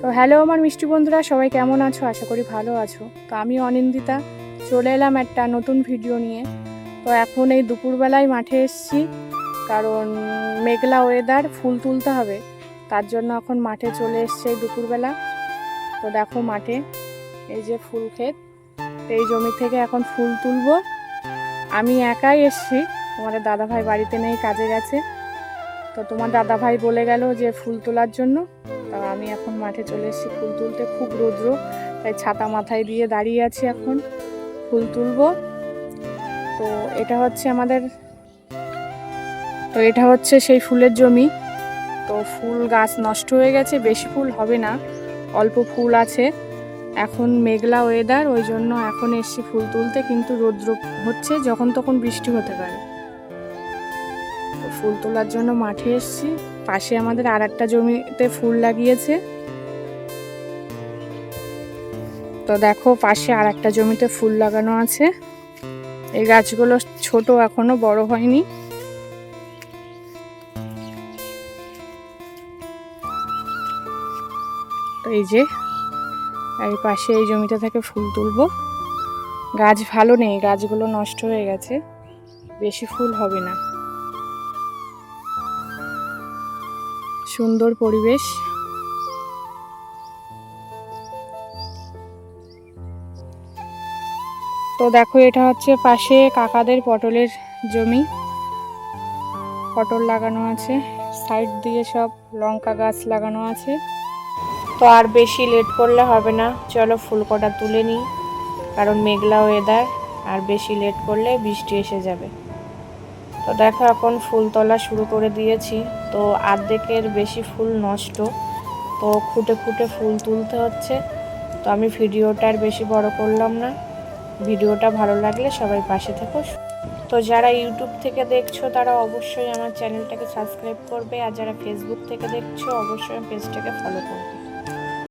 তো হ্যালো আমার মিষ্টি বন্ধুরা, সবাই কেমন আছো? আশা করি ভালো আছো। তো আমি অনিন্দিতা চলে এলাম একটা নতুন ভিডিও নিয়ে। তো এখন এই দুপুরবেলায় মাঠে এসেছি, কারণ মেঘলা ওয়েদার, ফুল তুলতে হবে, তার জন্য এখন মাঠে চলে এসছে এই দুপুরবেলা। তো দেখো মাঠে এই যে ফুল ক্ষেত, এই জমি থেকে এখন ফুল তুলবো। আমি একাই এসছি, তোমাদের দাদাভাই বাড়িতে নেই, কাজে গেছে। তো তোমার দাদাভাই বলে গেল যে ফুল তোলার জন্য। তা আমি এখন মাঠে চলে এসেছি ফুল তুলতে। খুব রৌদ্র, তাই ছাতা মাথায় দিয়ে দাঁড়িয়ে আছি, এখন ফুল তুলবো। তো এটা হচ্ছে সেই ফুলের জমি। তো ফুল গাছ নষ্ট হয়ে গেছে, বেশি ফুল হবে না, অল্প ফুল আছে। এখন মেঘলা ওয়েদার, ওই জন্য এখন এসছি ফুল তুলতে, কিন্তু রৌদ্র হচ্ছে, যখন তখন বৃষ্টি হতে পারে। তো ফুল তোলার জন্য মাঠে এসছি। পাশে আমাদের আর একটা জমিতে ফুল লাগিয়েছে। তো দেখো পাশে আর একটা জমিতে ফুল লাগানো আছে। এই গাছগুলো ছোট, এখনো বড় হয়নি। তো এই যে এই পাশে এই জমিটা থেকে ফুল তুলবো। গাছ ভালো নেই, গাছগুলো নষ্ট হয়ে গেছে, বেশি ফুল হবে না। সুন্দর পরিবেশ। তো দেখো এটা হচ্ছে পাশে কাকাদের পটলের জমি, পটল লাগানো আছে। সাইড দিয়ে সব লঙ্কা গাছ লাগানো আছে। তো আর বেশি লেট করলে হবে না, চলো ফুল কটা তুলে নিই, কারণ মেঘলা ওয়েদার, আর বেশি লেট করলে বৃষ্টি এসে যাবে। তো দেখো এখন ফুল তোলা শুরু করে দিয়েছি। তো অর্ধেকের বেশি ফুল নষ্ট, তো খুঁটে খুঁটে ফুল তুলতে হচ্ছে। তো আমি ভিডিওটা আর বেশি বড় করলাম না। ভিডিওটা ভালো লাগলে সবাই পাশে থেকো। তো যারা ইউটিউব থেকে দেখছো তারা অবশ্যই আমার চ্যানেলটাকে সাবস্ক্রাইব করবে, আর যারা ফেসবুক থেকে দেখছো অবশ্যই পেজটাকে ফলো করবে।